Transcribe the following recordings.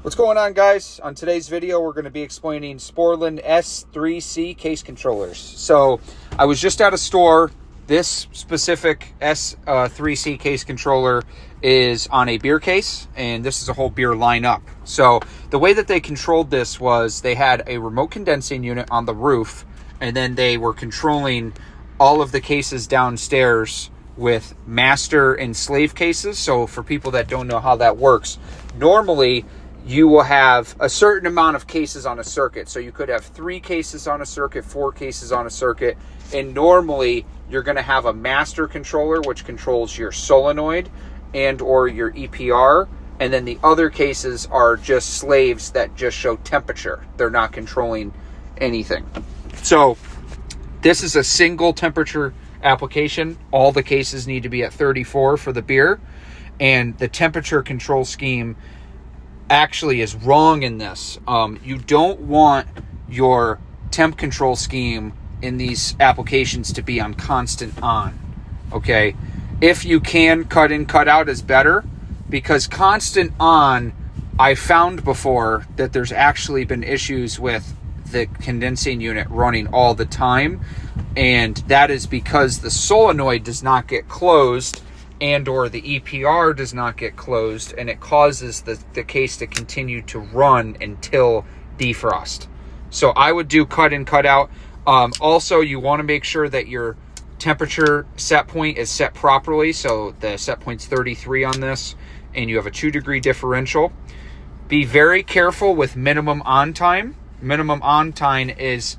What's going on, guys? On today's video, we're going to be explaining Sporlan S3C case controllers. So I was just at a store. This specific S3C case controller is on a beer case, and this is a whole beer lineup. So the way that they controlled this was they had a remote condensing unit on the roof, and then they were controlling all of the cases downstairs with master and slave cases. So for people that don't know how that works, normally you will have a certain amount of cases on a circuit. So you could have 3 cases on a circuit, 4 cases on a circuit, and normally you're going to have a master controller which controls your solenoid and or your EPR, and then the other cases are just slaves that just show temperature. They're not controlling anything. So this is a single temperature application. All the cases need to be at 34 for the beer, and the temperature control scheme actually is wrong in this. You don't want your temp control scheme in these applications to be on constant on, okay? If you can, cut in, cut out is better, because constant on, I found before that there's actually been issues with the condensing unit running all the time, and that is because the solenoid does not get closed and or the EPR does not get closed, and it causes the case to continue to run until defrost. So I would do cut in, cut out. Also, you want to make sure that your temperature set point is set properly. So the set point's 33 on this, and you have a 2-degree differential. Be very careful with minimum on time. Minimum on time is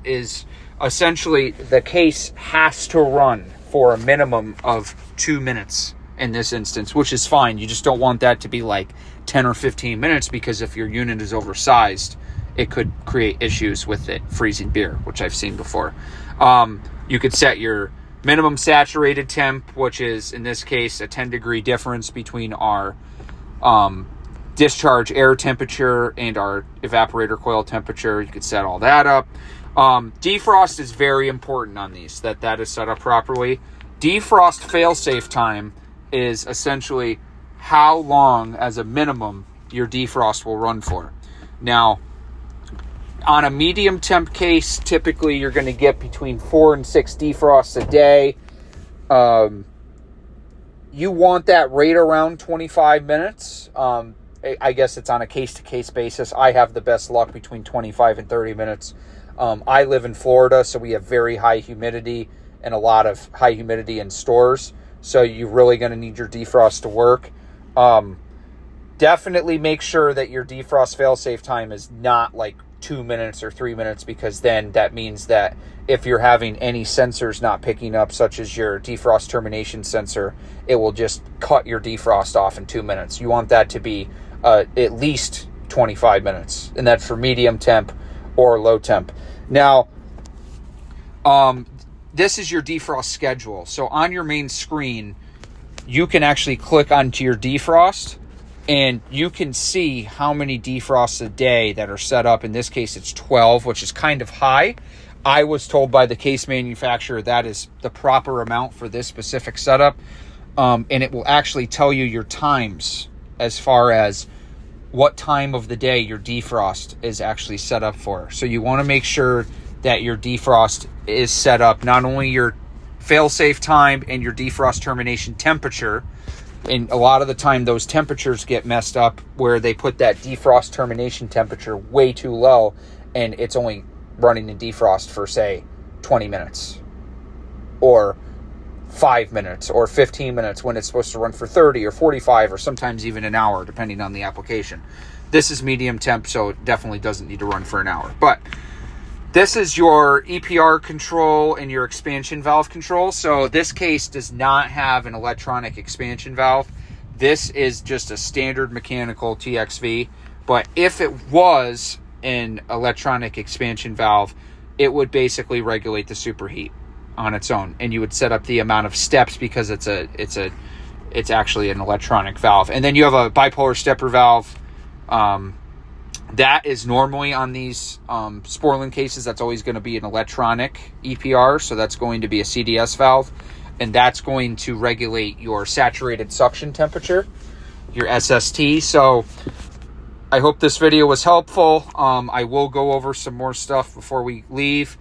essentially the case has to run for a minimum of 2 minutes in this instance, which is fine. You just don't want that to be like 10 or 15 minutes, because if your unit is oversized, it could create issues with it freezing beer, which I've seen before. You could set your minimum saturated temp, which is in this case a 10-degree difference between our discharge air temperature and our evaporator coil temperature. You could set all that up. Defrost is very important on these, that is set up properly. Defrost fail-safe time is essentially how long as a minimum your defrost will run for. Now, on a medium temp case, typically you're going to get between 4 and 6 defrosts a day. You want that right around 25 minutes. I guess it's on a case-to-case basis. I have the best luck between 25 and 30 minutes. I live in Florida, so we have very high humidity and a lot of high humidity in stores. So you're really going to need your defrost to work. Definitely make sure that your defrost fail-safe time is not like 2 minutes or 3 minutes, because then that means that if you're having any sensors not picking up, such as your defrost termination sensor, it will just cut your defrost off in 2 minutes. You want that to be at least 25 minutes, and that's for medium temp or low temp. Now, this is your defrost schedule. So on your main screen, you can actually click onto your defrost, and you can see how many defrosts a day that are set up. In this case, it's 12, which is kind of high. I was told by the case manufacturer that is the proper amount for this specific setup. And it will actually tell you your times as far as what time of the day your defrost is actually set up for. So you want to make sure that your defrost is set up, not only your fail-safe time and your defrost termination temperature. And a lot of the time those temperatures get messed up where they put that defrost termination temperature way too low, and it's only running in defrost for, say, 20 minutes or 5 minutes or 15 minutes when it's supposed to run for 30 or 45 or sometimes even an hour, depending on the application. This is medium temp, so it definitely doesn't need to run for an hour. But this is your EPR control and your expansion valve control. So this case does not have an electronic expansion valve. This is just a standard mechanical TXV. But if it was an electronic expansion valve, it would basically regulate the superheat on its own, and you would set up the amount of steps, because it's actually an electronic valve. And then you have a bipolar stepper valve. That is normally on these Sporlan cases, that's always going to be an electronic EPR, so that's going to be a CDS valve, and that's going to regulate your saturated suction temperature, your SST. So I hope this video was helpful. I will go over some more stuff before we leave.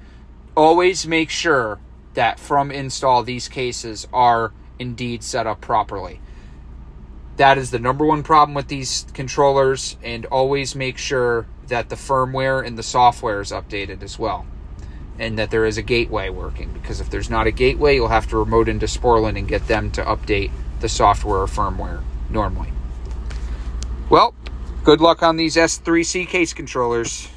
Always make sure that from install these cases are indeed set up properly. That is the number one problem with these controllers, and always make sure that the firmware and the software is updated as well, and that there is a gateway working, because if there's not a gateway, you'll have to remote into Sporlan and get them to update the software or firmware normally. Well, good luck on these S3C case controllers.